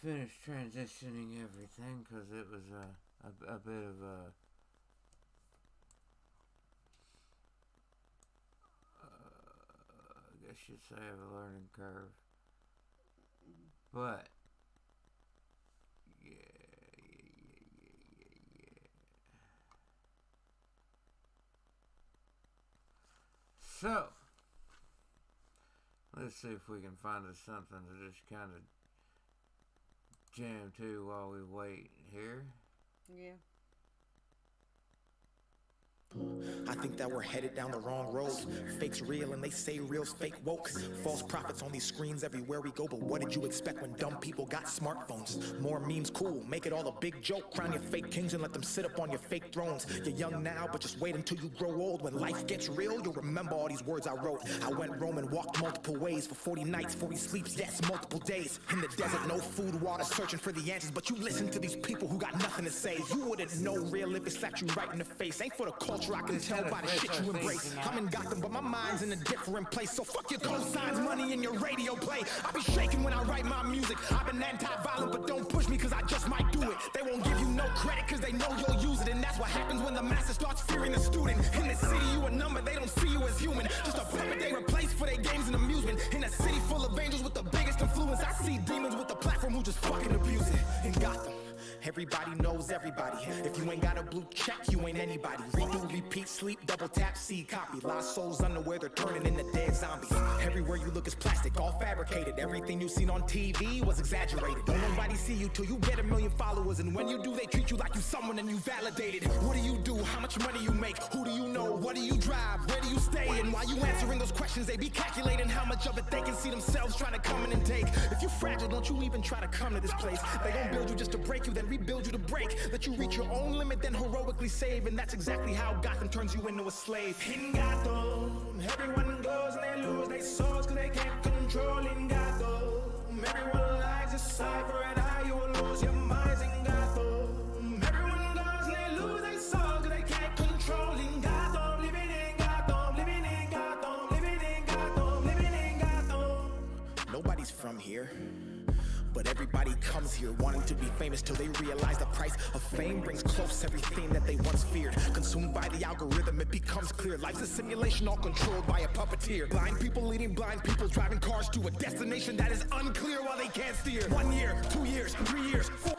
finished transitioning everything because it was a bit of a I guess you'd say a learning curve. But yeah. So let's see if we can find us something to just kind of jam to while we wait here. Yeah. I think that we're headed down the wrong road. Fake's real and they say real's fake woke. False prophets on these screens everywhere we go. But what did you expect when dumb people got smartphones? More memes, cool, make it all a big joke. Crown your fake kings and let them sit up on your fake thrones. You're young now, but just wait until you grow old. When life gets real, you'll remember all these words I wrote. I went roam and walked multiple ways for 40 nights, 40 sleeps, yes, multiple days. In the desert, no food, water, searching for the answers. But you listen to these people who got nothing to say. You wouldn't know real if it slapped you right in the face. Ain't for the culture, I can tell by the shit you embrace. I'm in Gotham, but my mind's in a different place. So fuck your cosigns, money, and your radio play. I be shaking when I write my music. I've been anti-violent, but don't push me, cause I just might do it. They won't give you no credit, cause they know you'll use it. And that's what happens when the master starts fearing the student. In the city, you a number, they don't see you as human. Just a puppet they replace for their games and amusement. In a city full of angels with the biggest influence, I see demons with the platform who just fucking abuse it. In Gotham, everybody knows everybody. If you ain't got a blue check, you ain't anybody. Redo, repeat, sleep, double tap, see, copy. Lost souls unaware, they're turning into dead zombies. Everywhere you look is plastic, all fabricated. Everything you seen on TV was exaggerated. Don't nobody see you till you get 1 million followers. And when you do, they treat you like you someone and you validated. What do you do? How much money you make? Who do you know? What do you drive? Where do you stay? And while you answering those questions, they be calculating how much of it they can see themselves trying to come in and take. If you're fragile, don't you even try to come to this place. They gon' build you just to break you, then rebuild you to break. Let you reach your own limit, then heroically save. And that's exactly how Gotham turns you into a slave. In Gotham, everyone goes and they lose their souls cause they can't control. In Gotham, everyone lies aside for it. How you will lose your minds in Gotham. Everyone goes and they lose their souls cause they can't control. In Gotham, living in Gotham, living in Gotham, living in Gotham, living in Gotham. Nobody's from here, but everybody comes here wanting to be famous till they realize the price of fame brings close everything that they once feared. Consumed by the algorithm, it becomes clear. Life's a simulation all controlled by a puppeteer. Blind people leading blind people, driving cars to a destination that is unclear while they can't steer. 1 year, 2 years, 3 years, 4.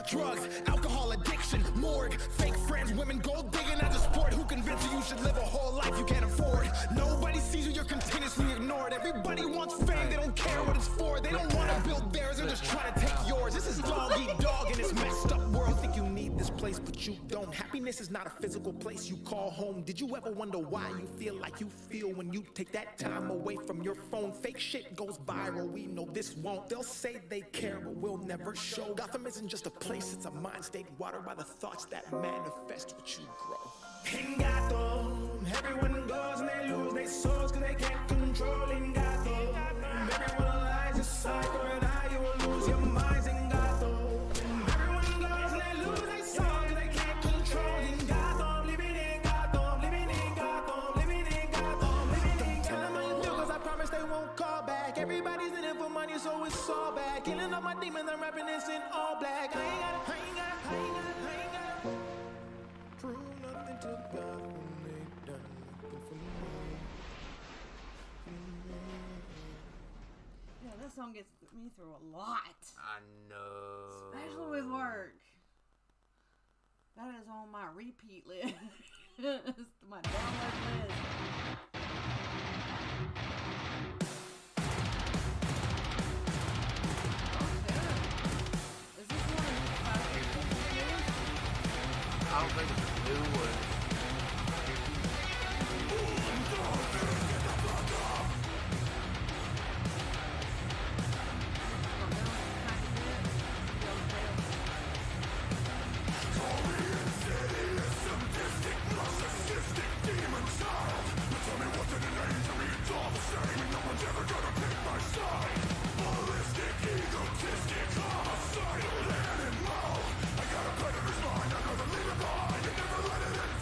Drugs, alcohol addiction, morgue, fake friends, women, gold digging as a sport. Who convinced you should live a whole life you can't afford? Nobody sees you, you're continuously ignored. Everybody wants fame, they don't care what it's for. They don't want to build theirs, they're just trying to take yours. This is dog eat dog in this messed up world. Think you need this place, but you don't. Happiness is not a physical place you call home. Did you ever wonder why you feel like you feel when you take that time away from your phone? Fake shit goes viral, we know this won't. They'll say they care, but we'll never show. Gotham isn't just a place, it's a mind state watered by the thoughts that manifest what you grow. In Gotham, everyone goes and they lose their souls cause they can't control. In Gotham, everyone lies aside for it. How you will lose your minds in Gotham. Everyone goes and they lose their souls cause they can't control. In Gotham, living in Gotham, living in Gotham, living in Gotham, living in Gotham. Tell them how you feel cause I promise they won't call back. Everybody's in it for money, so it's all bad. Killing all my demons, I'm rapping this in all black. I ain't got prove nothing to God when they done nothing for me. Yeah, that song gets me through a lot. I know. Especially with work. That is on my repeat list. My download list. I don't think it's a new one. I got a predator's mind, I'd rather leave it behind and never let it end.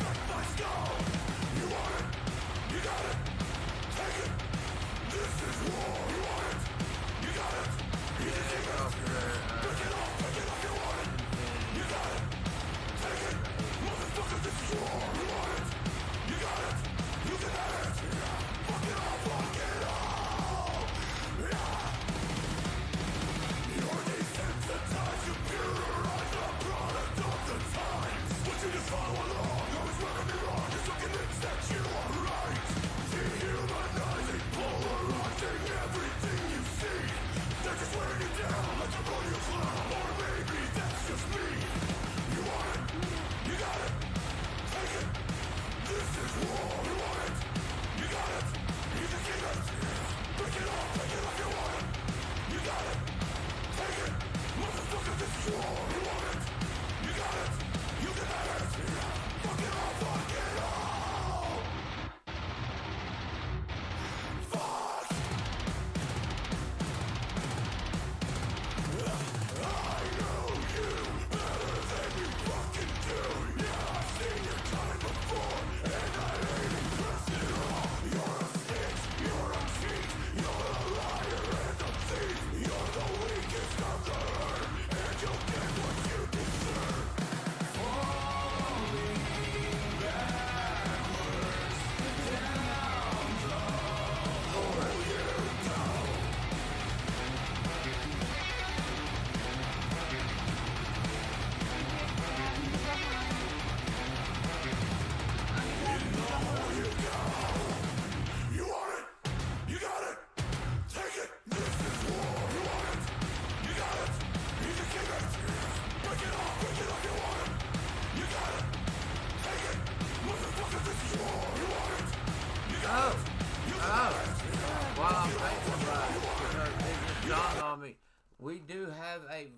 While I'm thinking about it, because it just dawned on me, we do have a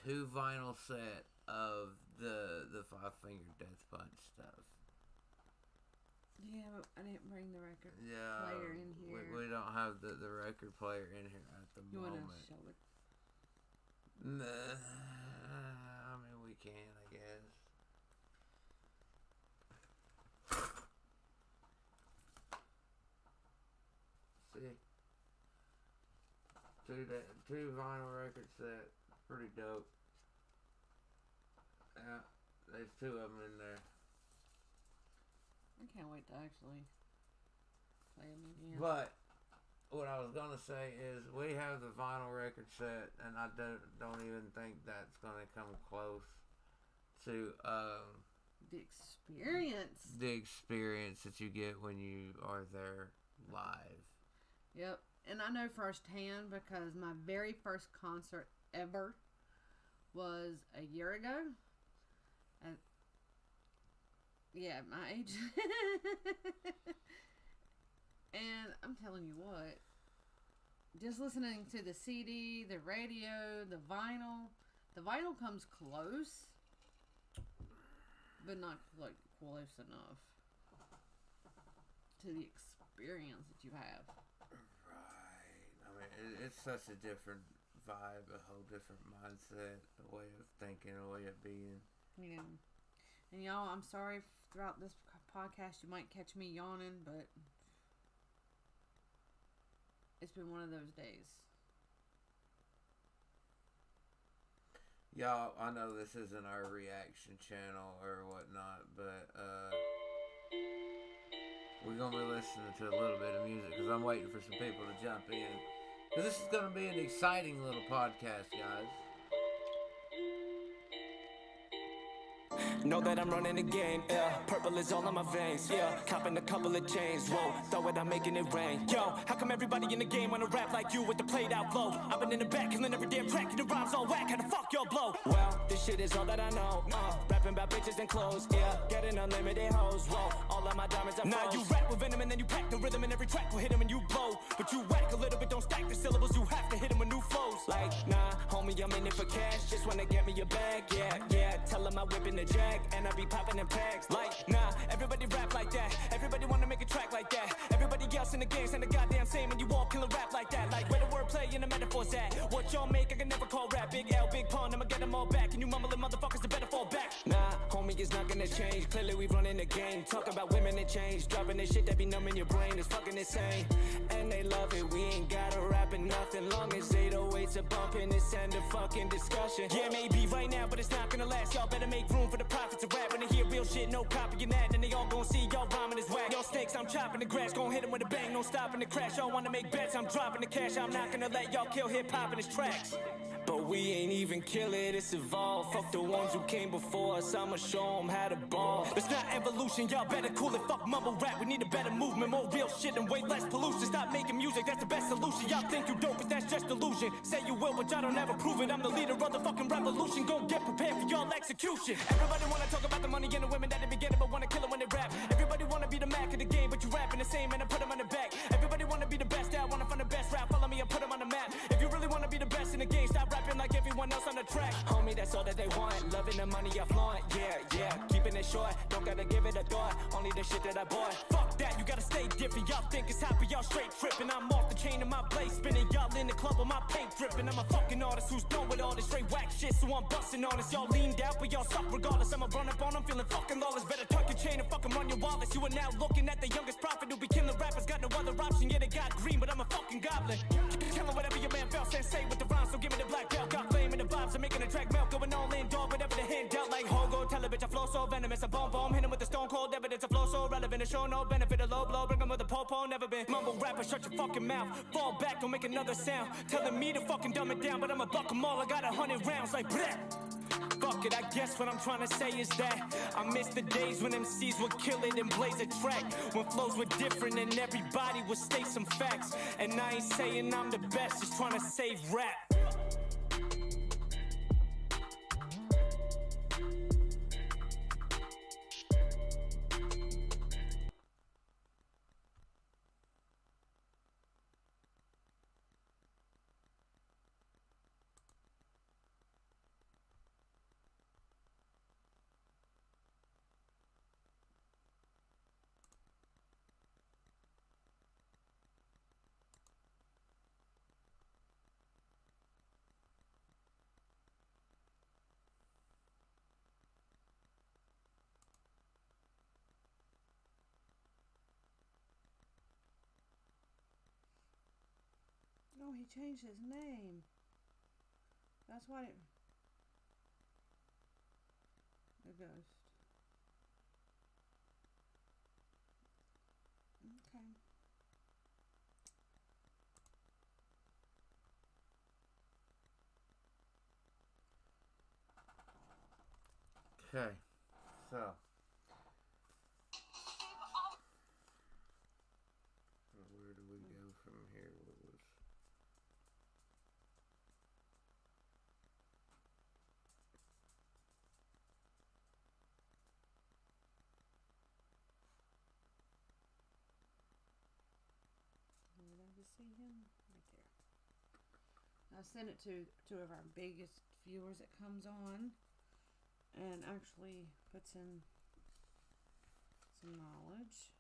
2 vinyl set of the 5-Finger Death Punch stuff. Yeah, but I didn't bring the record Yeah, player in here. we don't have the record player in here at the You moment. want to show it? Nah, I mean, we can, I guess. See? 2 vinyl record set. Pretty dope. Yeah, there's 2 of them in there. I can't wait to actually play them again. But what I was gonna say is we have the vinyl record set, and I don't even think that's gonna come close to The experience. the experience that you get when you are there live. Yep. And I know firsthand because my very first concert ever was a year ago. At my age. And I'm telling you what, just listening to the CD, the radio, the vinyl comes close, but not like close enough to the experience that you have. Right. I mean, it's such a different vibe, a whole different mindset, a way of thinking, a way of being. Yeah. And y'all, I'm sorry throughout this podcast you might catch me yawning, but it's been one of those days. Y'all, I know this isn't our reaction channel or whatnot, but we're going to be listening to a little bit of music because I'm waiting for some people to jump in. Because this is going to be an exciting little podcast, guys. Know that I'm running the game, yeah. Purple is all on my veins, yeah. Copping a couple of chains, whoa. Throw it, I'm making it rain. Yo, how come everybody in the game wanna rap like you with the played out flow? I've been in the back, killing every damn track, and the rhymes all whack. How the fuck y'all blow? Well, this shit is all that I know. Rapping about bitches and clothes, yeah. Getting unlimited hoes, whoa. All of my diamonds are froze. Nah, you rap with venom and then you pack the rhythm, and every track will hit them and you blow. But you whack a little bit, don't stack the syllables, you have to hit them with new flows. Like, nah, homie, I'm in it for cash. Just wanna get me a bag, yeah, yeah. Tell them I'm whipping the jag, and I be popping in packs. Like, nah, everybody rap like that. Everybody wanna make a track like that. Everybody else in the game saying the goddamn same, and you all killing rap like that. Like, where the wordplay and the metaphors at? What y'all make, I can never call rap. Big L, big pun, I'ma get them all back. And you mumbling motherfuckers, they better fall back. Nah, homie, it's not gonna change. Clearly we running the game. Talk about women and change. Dropping this shit that be numbing your brain. It's fucking insane. And they love it. We ain't gotta rap in nothing. Long as 808s are bumping, it's end of fucking discussion. Yeah, maybe right now, but it's not gonna last. Y'all better make room for the prophets of rap. When they hear real shit, no copying that. And they all gon' see y'all rhyming is whack. Y'all snakes, I'm chopping the grass. Gon' hit them with a bang, no stopping the crash. Y'all wanna make bets, I'm dropping the cash. I'm not gonna let y'all kill hip-hop in his tracks. But we ain't even kill it, it's evolved. Fuck the ones who came before us, I'ma show them how to ball. It's not evolution, y'all better cool it. Fuck mumble rap, we need a better movement. More real shit and way less pollution. Stop making music, that's the best solution. Y'all think you dope, but that's just illusion. Say you will, but y'all don't ever prove it. I'm the leader of the fucking revolution. Go get prepared for y'all execution. Everybody wanna talk about the money and the women that they be getting, but wanna kill it when they rap. Everybody at the game, but you rapping the same, and I put them on the back. Everybody wanna be the best, I wanna find the best rap. Follow me and put them on the map. If you really wanna be the best in the game, stop rapping like everyone else on the track. Homie, that's all that they want. Loving the money I flaunt, yeah. Keeping it short, don't gotta give it a thought. Only the shit that I bought. Fuck that, you gotta stay different. Y'all think it's hot, but y'all straight tripping. I'm off the chain of my blade spinning. Y'all in the club with my paint dripping. I'm a fucking artist who's done with all this straight whack shit, so I'm busting on us. Y'all leaned out, but y'all suck regardless. I'ma run up on them, feeling fucking lawless. Better tuck your chain and fucking run your wallets. You are now looking at the youngest prophet who be killing rappers. Got no other option, yeah, they got green, but I'm a fucking goblin. Tell 'em whatever your man felt, sensei with the rhymes, so give me the black belt. Got flame in the vibes, I'm making a track melt. Going all in, dog, whatever the hand dealt. Like Hogo, tell a bitch I flow so venomous. I bomb, hit him with the stone cold evidence. I flow so relevant, to show no benefit. A low blow, bring him with a po-po, never been. Mumble rapper, shut your fucking mouth. Fall back, don't make another sound. Telling me to fucking dumb it down, but I'ma buck 'em all. I got 100 rounds, like bleh. Fuck it, I guess what I'm trying to say is that I miss the days when MCs would kill it and blaze a track. When flows were different and everybody would state some facts. And I ain't saying I'm the best, just trying to save rap. Oh, he changed his name. That's why it... The ghost. Okay. Okay, so where do we go from here? What was Where did I just see him? Right there. I sent it to two of our biggest viewers that comes on and actually puts in some knowledge.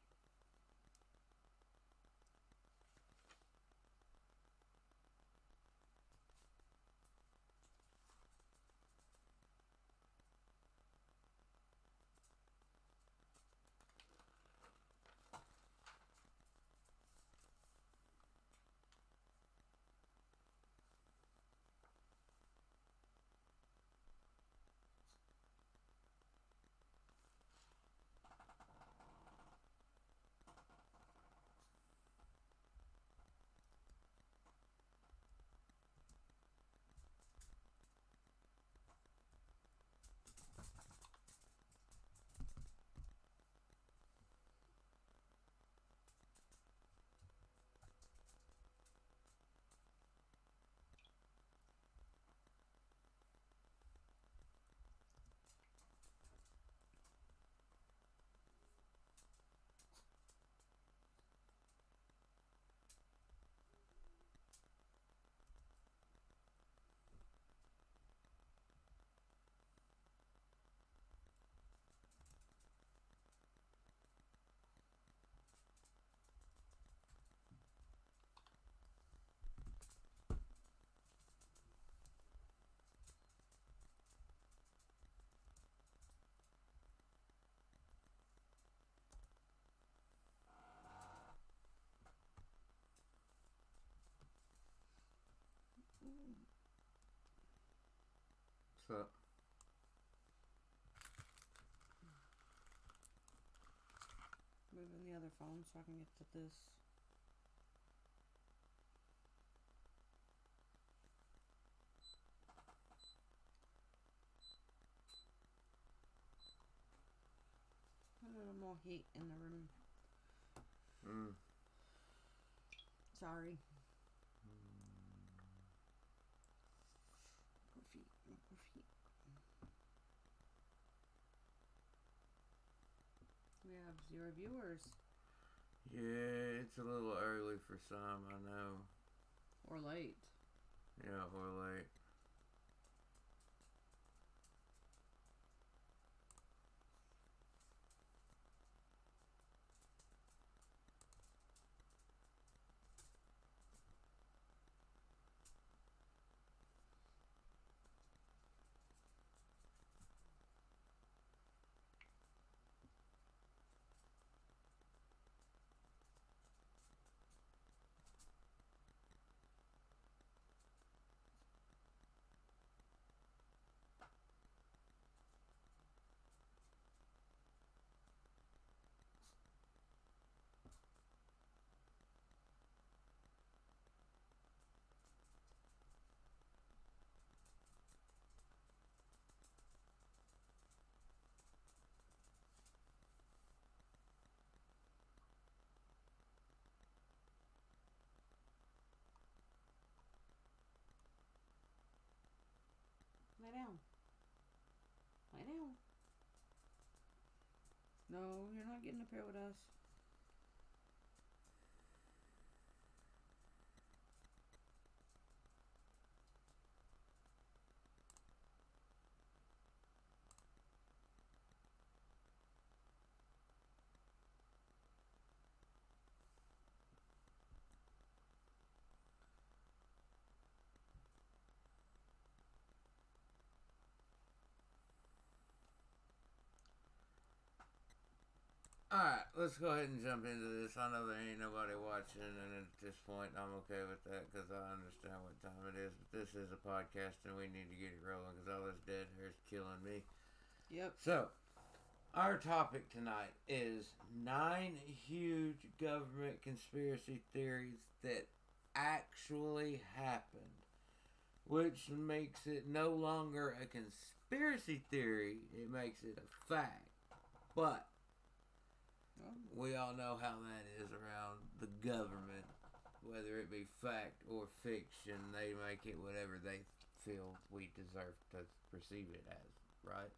so? Moving the other phone so I can get to this. Put a little more heat in the room. Sorry. Poor feet. Poor feet. We have 0 viewers. Yeah, it's a little early for some, I know. Or late. Yeah, or late. Lay down. Lay down. No, you're not getting up here with us. Alright, let's go ahead and jump into this. I know there ain't nobody watching, and at this point, I'm okay with that because I understand what time it is. But this is a podcast, and we need to get it rolling because all this dead hair is killing me. Yep. So, our topic tonight is 9 huge government conspiracy theories that actually happened, which makes it no longer a conspiracy theory, it makes it a fact. But we all know how that is around the government, whether it be fact or fiction, they make it whatever they feel we deserve to perceive it as, right?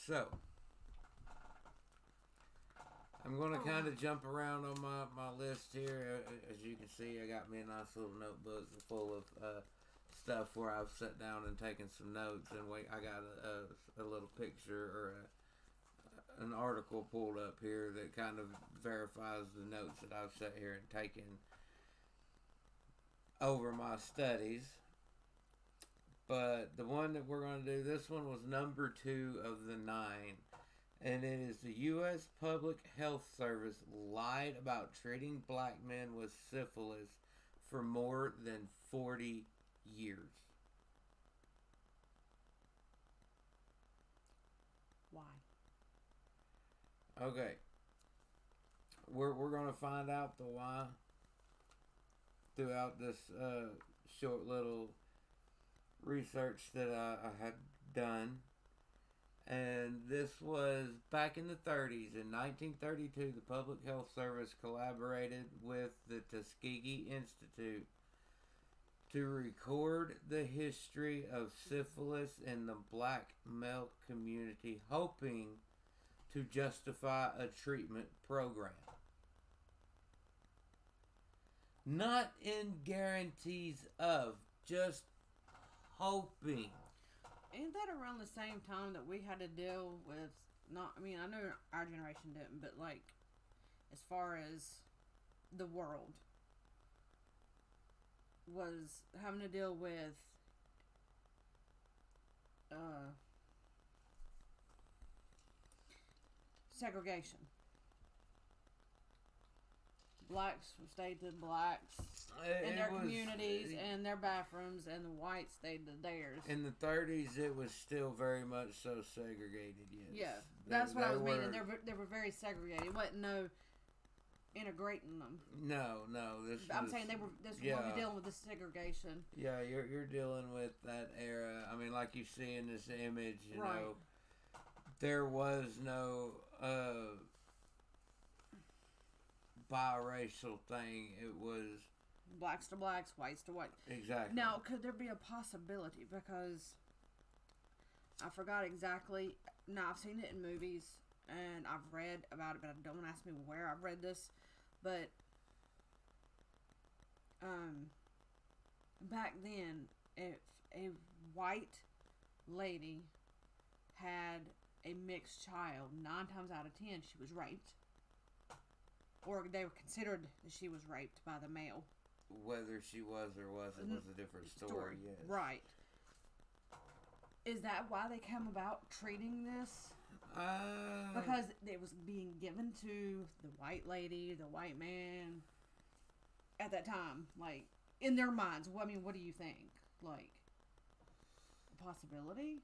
So, I'm going to kind of jump around on my list here. As you can see, I got me a nice little notebook full of stuff where I've sat down and taken some notes, and I got a little picture or an article pulled up here that kind of verifies the notes that I've sat here and taken over my studies. But the one that we're going to do, this one was number 2 of the 9. And it is the U.S. Public Health Service lied about treating black men with syphilis for more than 40 years. Why? Okay. We're going to find out the why throughout this short little research that I had done. And this was back in the 30s. In 1932, the Public Health Service collaborated with the Tuskegee Institute to record the history of syphilis in the black male community, hoping to justify a treatment program. Not in guarantees of, just hoping. Ain't that around the same time that we had to deal with, I know our generation didn't, but like, as far as the world was having to deal with segregation. Blacks stayed to blacks in their communities and their bathrooms, and the whites stayed to theirs. In the 30s, it was still very much so segregated, yes. Yeah, that's what I was meaning. They were very segregated. It wasn't no integrating them. No. I'm saying this was what we're dealing with, this segregation. Yeah, you're dealing with that era. I mean, like you see in this image, you know, there was no biracial thing. It was blacks to blacks, whites to whites. Exactly. Now, could there be a possibility, because I forgot exactly. No, I've seen it in movies and I've read about it, but don't ask me where I've read this. But back then, if a white lady had a mixed child, 9 times out of 10 she was raped, or they were considered that she was raped by the male. Whether she was or wasn't was a different story. Yes. Right. Is that why they come about treating this? Because it was being given to the white lady, the white man, at that time. Like, in their minds. Well, I mean, what do you think? Like, a possibility?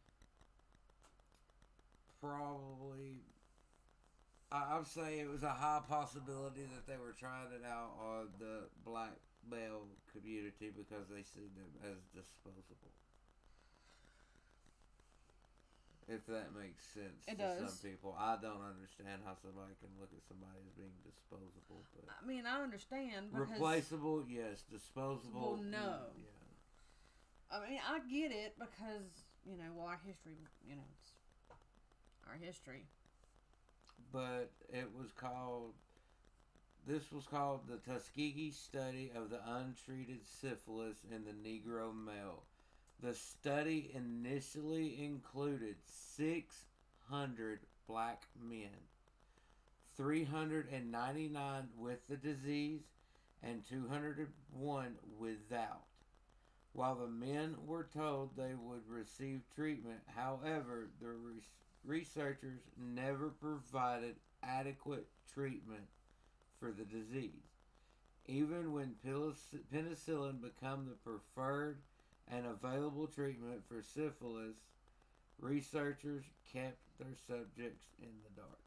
Probably. I'd say it was a high possibility that they were trying it out on the black male community because they see them as disposable. If that makes sense it to does. Some people. I don't understand how somebody can look at somebody as being disposable. But I mean, I understand. Because replaceable, yes. Disposable, no. Yeah. I mean, I get it because, our history, it's our history. But this was called the Tuskegee Study of the Untreated Syphilis in the Negro Male. The study initially included 600 black men, 399 with the disease, and 201 without. While the men were told they would receive treatment, however, the researchers never provided adequate treatment for the disease. Even when penicillin became the preferred and available treatment for syphilis, researchers kept their subjects in the dark.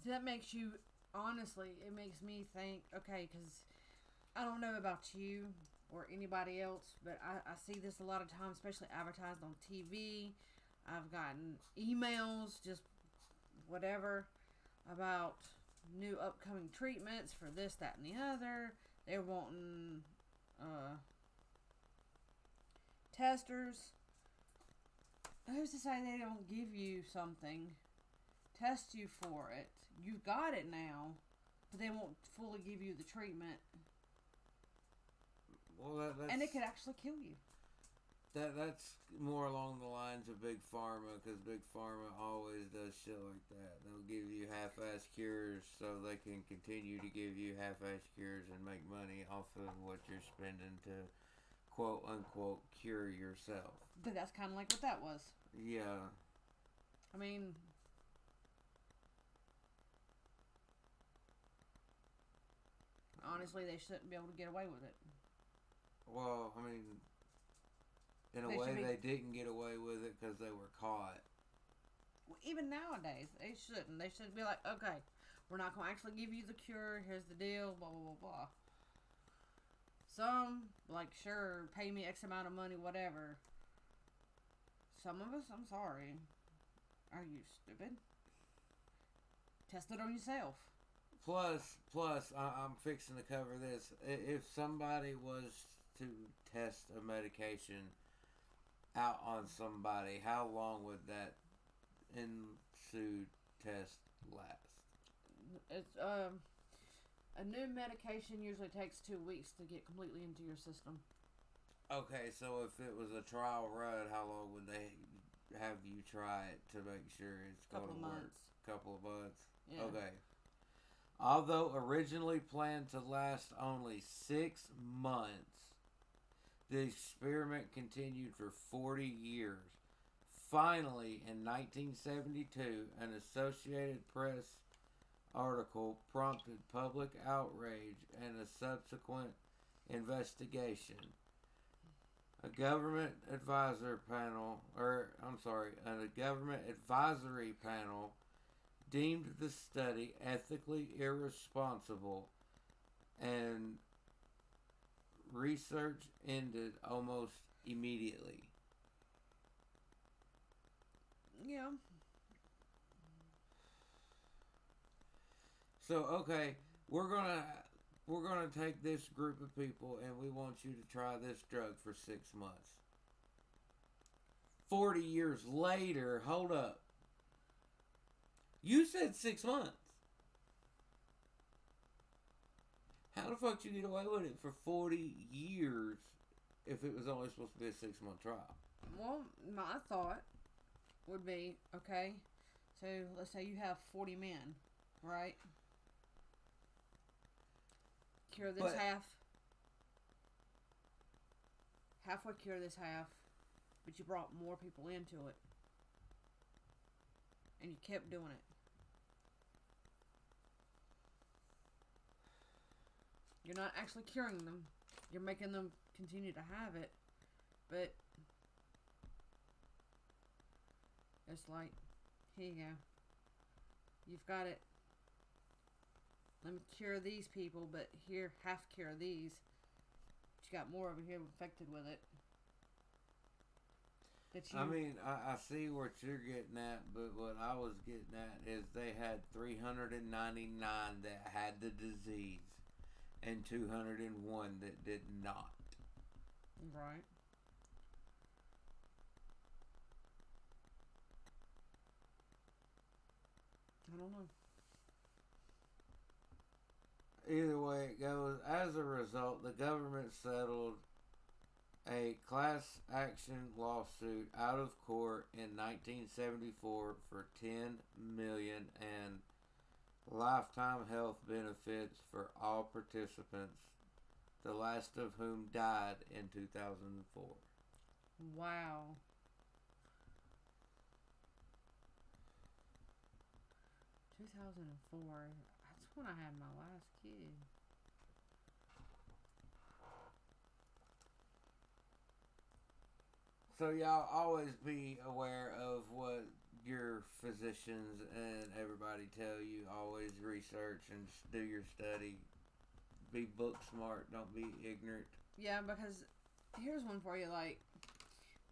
So that makes you, honestly, it makes me think, okay, because I don't know about you or anybody else, but I see this a lot of times, especially advertised on TV. I've gotten emails, just whatever, about new upcoming treatments for this, that, and the other. They're wanting testers. Who's to say they don't give you something, test you for it? You've got it now, but they won't fully give you the treatment. Well, and it could actually kill you. That's more along the lines of Big Pharma, because Big Pharma always does shit like that. They'll give you half-ass cures so they can continue to give you half-ass cures and make money off of what you're spending to quote-unquote cure yourself. But that's kind of like what that was. Yeah. I mean, honestly, they shouldn't be able to get away with it. Well, I mean, in a way, they didn't get away with it because they were caught. Well, even nowadays, they shouldn't. They should be like, okay, we're not going to actually give you the cure. Here's the deal, blah, blah, blah, blah. Some, like, sure, pay me X amount of money, whatever. Some of us, I'm sorry. Are you stupid? Test it on yourself. Plus, I'm fixing to cover this. If somebody was to test a medication out on somebody, how long would that ensued test last? It's a new medication usually takes 2 weeks to get completely into your system. Okay, so if it was a trial run, how long would they have you try it to make sure it's going to work? Couple of months. Yeah. Okay. Although originally planned to last only 6 months, the experiment continued for 40 years. Finally, in 1972, an Associated Press article prompted public outrage and a subsequent investigation. A government advisory panel deemed the study ethically irresponsible, and research ended almost immediately. Yeah. So, okay, we're going to we're going to take this group of people and we want you to try this drug for 6 months. 40 years later, hold up. You said 6 months. How the fuck did you get away with it for 40 years if it was only supposed to be a 6-month trial? Well, my thought would be, okay, so let's say you have 40 men, right? Cure this half. Halfway cure this half, but you brought more people into it. And you kept doing it. You're not actually curing them. You're making them continue to have it. But it's like, here you go. You've got it. Let me cure these people, but here, half cure these. But you got more over here infected with it. I mean, I see what you're getting at, but what I was getting at is they had 399 that had the disease and 201 that did not. Right. I don't know. Either way it goes, as a result, the government settled a class action lawsuit out of court in 1974 for $10 million and lifetime health benefits for all participants, the last of whom died in 2004. Wow. $2004. That's when I had my last kid. So y'all always be aware of what your physicians and everybody tell you. Always research and do your study. Be book smart. Don't be ignorant. Yeah, because here's one for you. Like,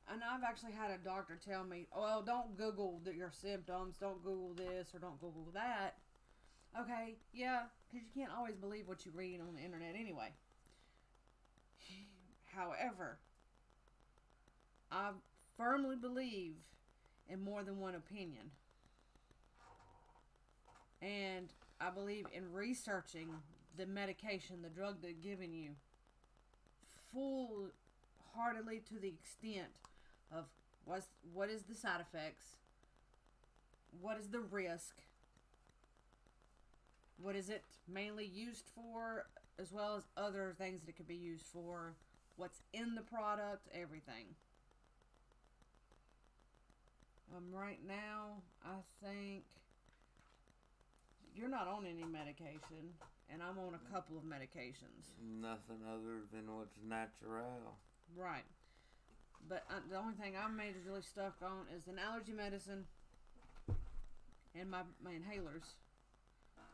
and I've actually had a doctor tell me, "Oh, well, don't Google your symptoms. Don't Google this or don't Google that." Okay, yeah, because you can't always believe what you read on the internet anyway. However, I firmly believe in more than one opinion. And I believe in researching the medication, the drug they're giving you, full-heartedly to the extent of what is the side effects, what is the risk, what is it mainly used for, as well as other things that it could be used for, what's in the product, everything. Right now, I think you're not on any medication, and I'm on a couple of medications. Nothing other than what's natural. Right. But the only thing I'm majorly stuck on is an allergy medicine and my inhalers.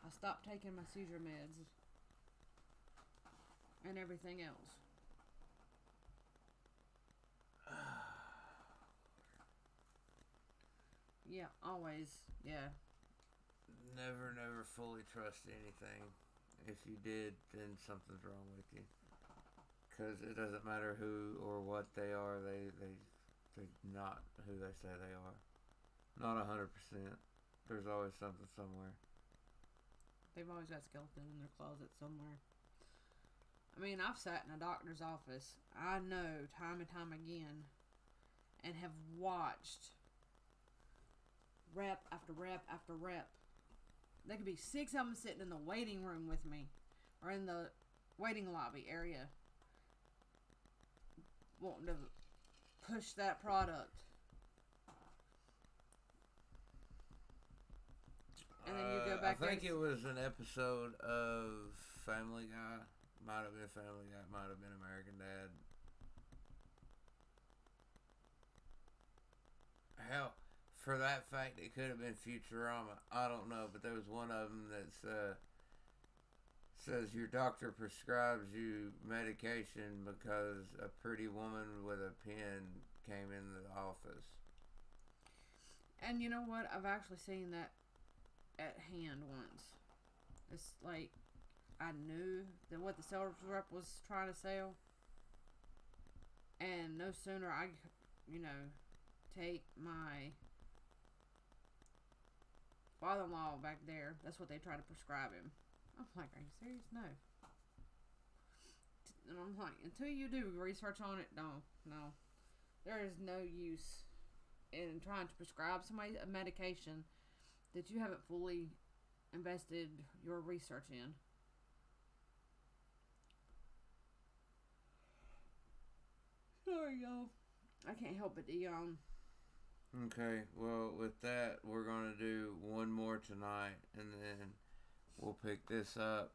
I stopped taking my seizure meds and everything else. Yeah, always. Yeah. Never fully trust anything. If you did, then something's wrong with you. Because it doesn't matter who or what they are, they're not who they say they are. Not 100%. There's always something somewhere. They've always got skeletons in their closet somewhere. I mean, I've sat in a doctor's office, I know, time and time again, and have watched rep after rep after rep. There could be 6 of them sitting in the waiting room with me, or in the waiting lobby area, wanting to push that product. And then you go back I think it was an episode of Family Guy. Might have been Family Guy. Might have been American Dad. Hell, for that fact, it could have been Futurama. I don't know, but there was one of them that says your doctor prescribes you medication because a pretty woman with a pen came in the office. And you know what? I've actually seen that at hand once. It's like I knew that what the sales rep was trying to sell. And no sooner I, take my father-in-law back there, that's what they try to prescribe him. I'm like, are you serious? No. And I'm like, until you do research on it, no. There is no use in trying to prescribe somebody a medication that you haven't fully invested your research in. Sorry, y'all. I can't help but yawn. Okay, well, with that, we're going to do one more tonight, and then we'll pick this up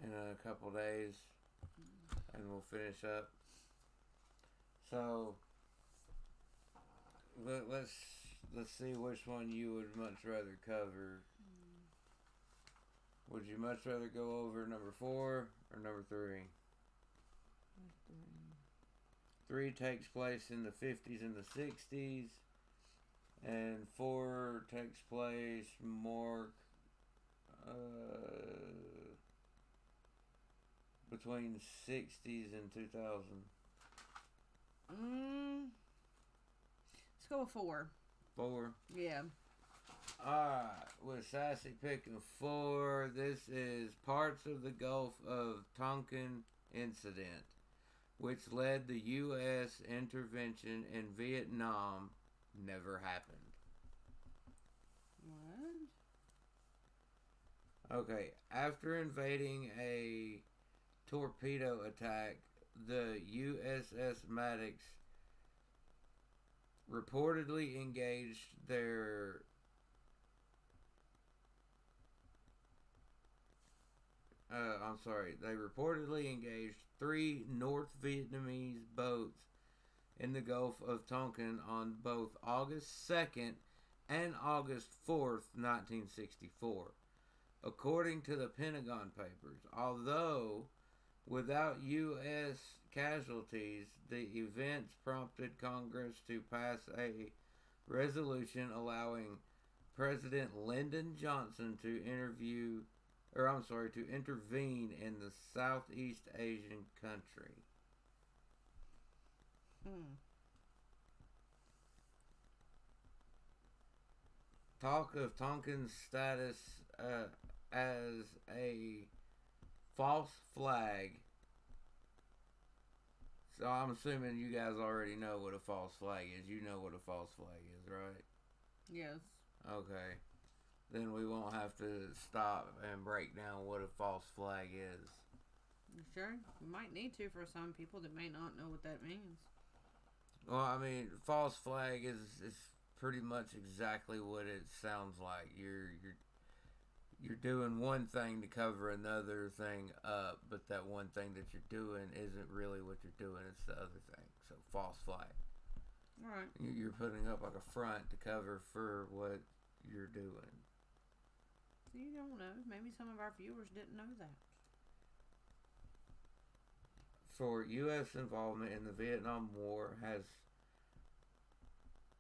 in a couple days, and we'll finish up. So, let's see which one you would much rather cover. Would you much rather go over number 4 or number 3? 3 takes place in the 50s and the 60s, and 4 takes place more between the 60s and 2000. Let's go with 4. 4? Yeah. Alright, with Sassy picking 4, this is parts of the Gulf of Tonkin incident, which led the U.S. intervention in Vietnam, never happened. What? Okay, after invading a torpedo attack, the USS Maddox reportedly engaged their they reportedly engaged 3 North Vietnamese boats in the Gulf of Tonkin on both August 2nd and August 4th, 1964. According to the Pentagon Papers, although without U.S. casualties, the events prompted Congress to pass a resolution allowing President Lyndon Johnson to intervene in the Southeast Asian country. Talk of Tonkin's status as a false flag. So I'm assuming you guys already know what a false flag is. You know what a false flag is, right? Yes. Okay. Then we won't have to stop and break down what a false flag is. You sure? We might need to for some people that may not know what that means. Well, I mean, false flag is pretty much exactly what it sounds like. You're doing one thing to cover another thing up, but that one thing that you're doing isn't really what you're doing. It's the other thing. So false flag. All right. You're putting up like a front to cover for what you're doing. So you don't know. Maybe some of our viewers didn't know that. For U.S. involvement in the Vietnam War has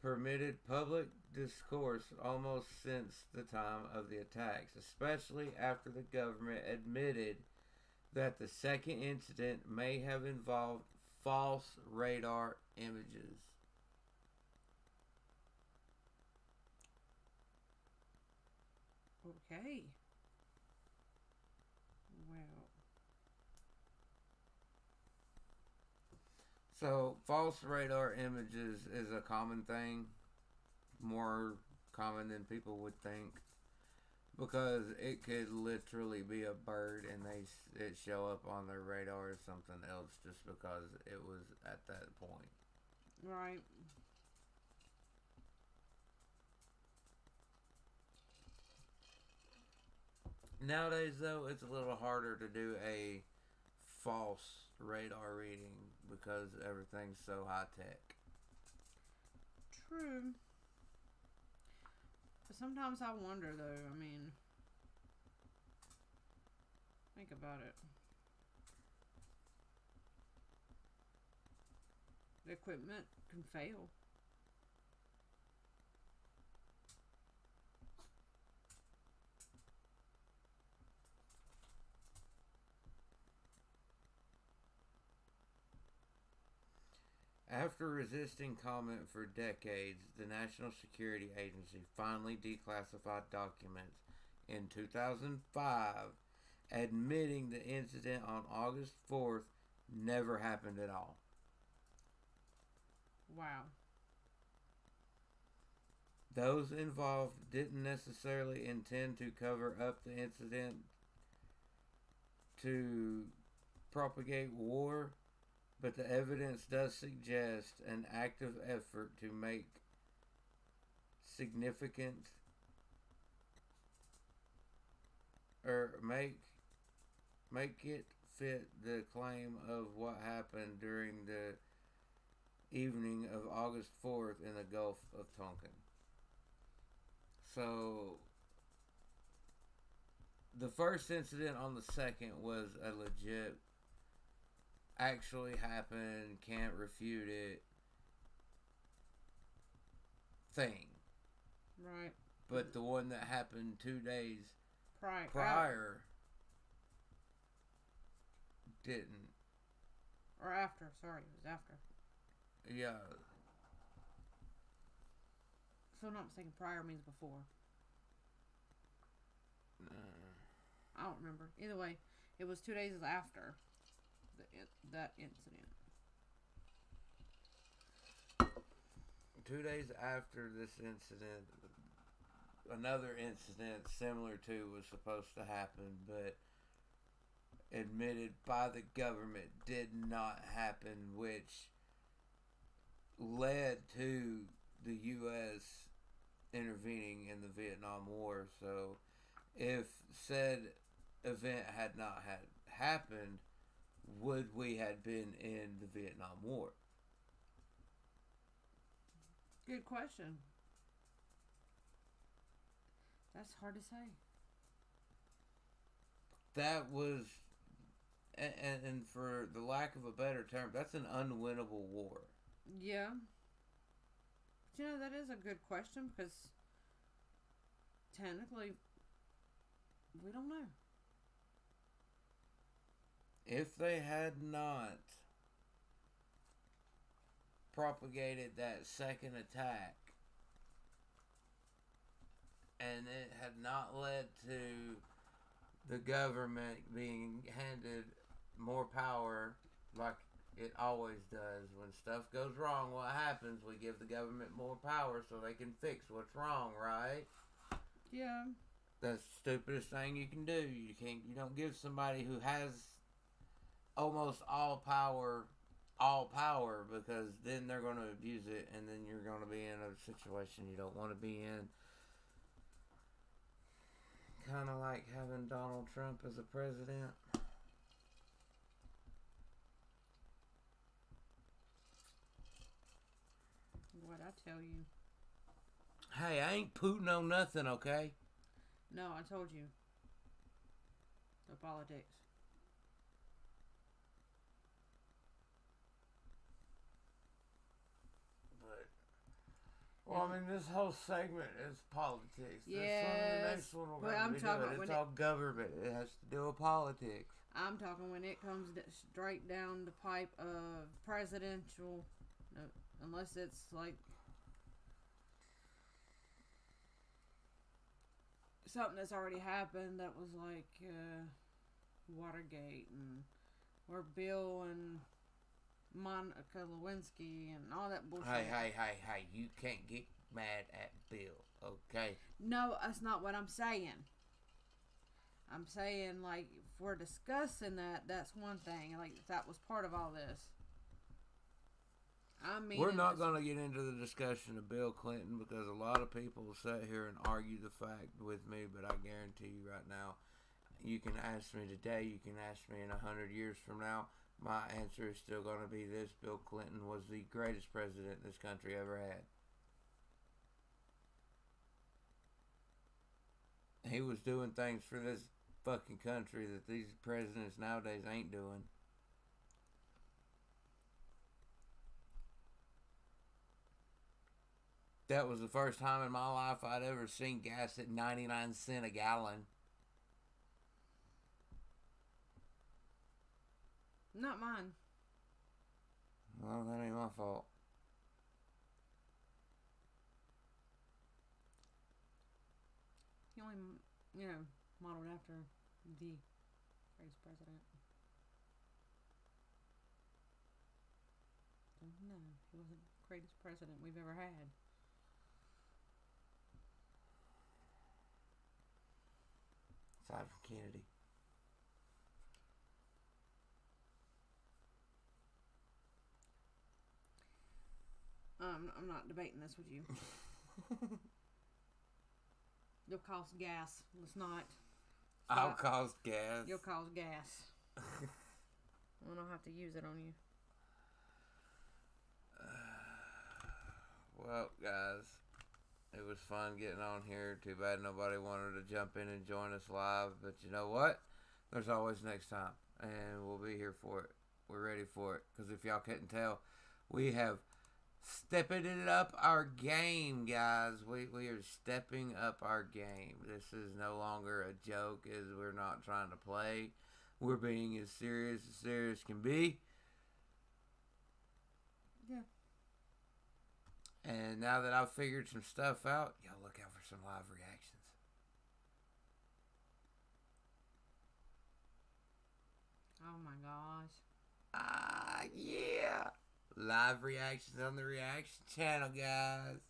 permitted public discourse almost since the time of the attacks, especially after the government admitted that the second incident may have involved false radar images. Okay. Well. So, false radar images is a common thing, more common than people would think, because it could literally be a bird and it show up on their radar as something else just because it was at that point. Right. Nowadays, though, it's a little harder to do a false radar reading because everything's so high tech. True. But sometimes I wonder, though. I mean, think about it. The equipment can fail. After resisting comment for decades, the National Security Agency finally declassified documents in 2005, admitting the incident on August 4th never happened at all. Wow. Those involved didn't necessarily intend to cover up the incident to propagate war, but the evidence does suggest an active effort to make significant or make it fit the claim of what happened during the evening of August 4th in the Gulf of Tonkin. So the first incident on the 2nd was a legit, actually happened, can't refute it thing. Right. But the one that happened 2 days prior didn't. Or after. Sorry, it was after. Yeah. So I'm not mistaken, prior means before. I don't remember. Either way, it was 2 days after that incident. 2 days after this incident, another incident similar to was supposed to happen, but admitted by the government did not happen, which led to the U.S. intervening in the Vietnam War. So if said event had not had happened, would we had been in the Vietnam War? Good question. That's hard to say. That was, and for the lack of a better term, that's an unwinnable war. Yeah. But you know, that is a good question because technically we don't know. If they had not propagated that second attack and it had not led to the government being handed more power like it always does. When stuff goes wrong, what happens? We give the government more power so they can fix what's wrong, right? Yeah. That's the stupidest thing you can do. You don't give somebody who has almost all power, because then they're going to abuse it, and then you're going to be in a situation you don't want to be in. Kind of like having Donald Trump as a president. What I tell you. Hey, I ain't pooting on nothing, okay? No, I told you. No politics. Well, I mean, this whole segment is politics. Yes, the next one we're but going I'm to be talking doing. about It's when all government. It has to do with politics. I'm talking when it comes straight down the pipe of presidential, no, unless it's like something that's already happened that was like Watergate and where Bill and Monica Lewinsky and all that bullshit. Hey, you can't get mad at Bill, okay? No, that's not what I'm saying. I'm saying, like, if we're discussing that, that's one thing. Like, if that was part of all this. I mean, we're not going to get into the discussion of Bill Clinton because a lot of people sit here and argue the fact with me, but I guarantee you right now, you can ask me today, you can ask me in 100 years from now, my answer is still going to be this: Bill Clinton was the greatest president this country ever had. He was doing things for this fucking country that these presidents nowadays ain't doing. That was the first time in my life I'd ever seen gas at 99 cents a gallon. Not mine. Well, that ain't my my fault. He only, modeled after the greatest president. No, he wasn't the greatest president we've ever had. Aside from Kennedy. I'm not debating this with you. You'll cause gas. Let's not. I'll cause gas. You'll cause gas. I don't have to use it on you. Well, guys, it was fun getting on here. Too bad nobody wanted to jump in and join us live. But you know what? There's always next time. And we'll be here for it. We're ready for it. Because if y'all couldn't tell, we have stepping it up our game, guys. We are stepping up our game. This is no longer a joke, as we're not trying to play. We're being as serious can be. Yeah. And now that I've figured some stuff out, y'all look out for some live reactions. Oh my gosh. Yeah. Live reactions on the reaction channel, guys.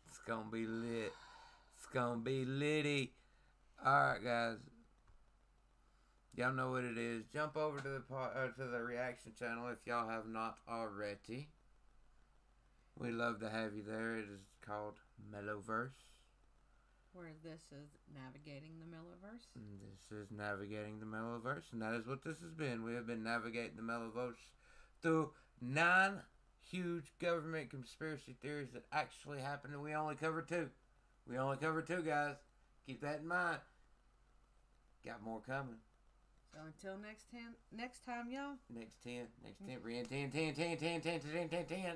It's gonna be lit. It's gonna be litty. Alright, guys. Y'all know what it is. Jump over to the reaction channel if y'all have not already. We love to have you there. It is called Mellowverse. Where this is navigating the Mellowverse. And this is navigating the Mellowverse, and that is what this has been. We have been navigating the Mellowverse through 9 huge government conspiracy theories that actually happened, and we only covered 2. We only covered 2, guys. Keep that in mind. Got more coming. So until next time, y'all. Next 10.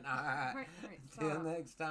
All right. Right, Till stop. next time.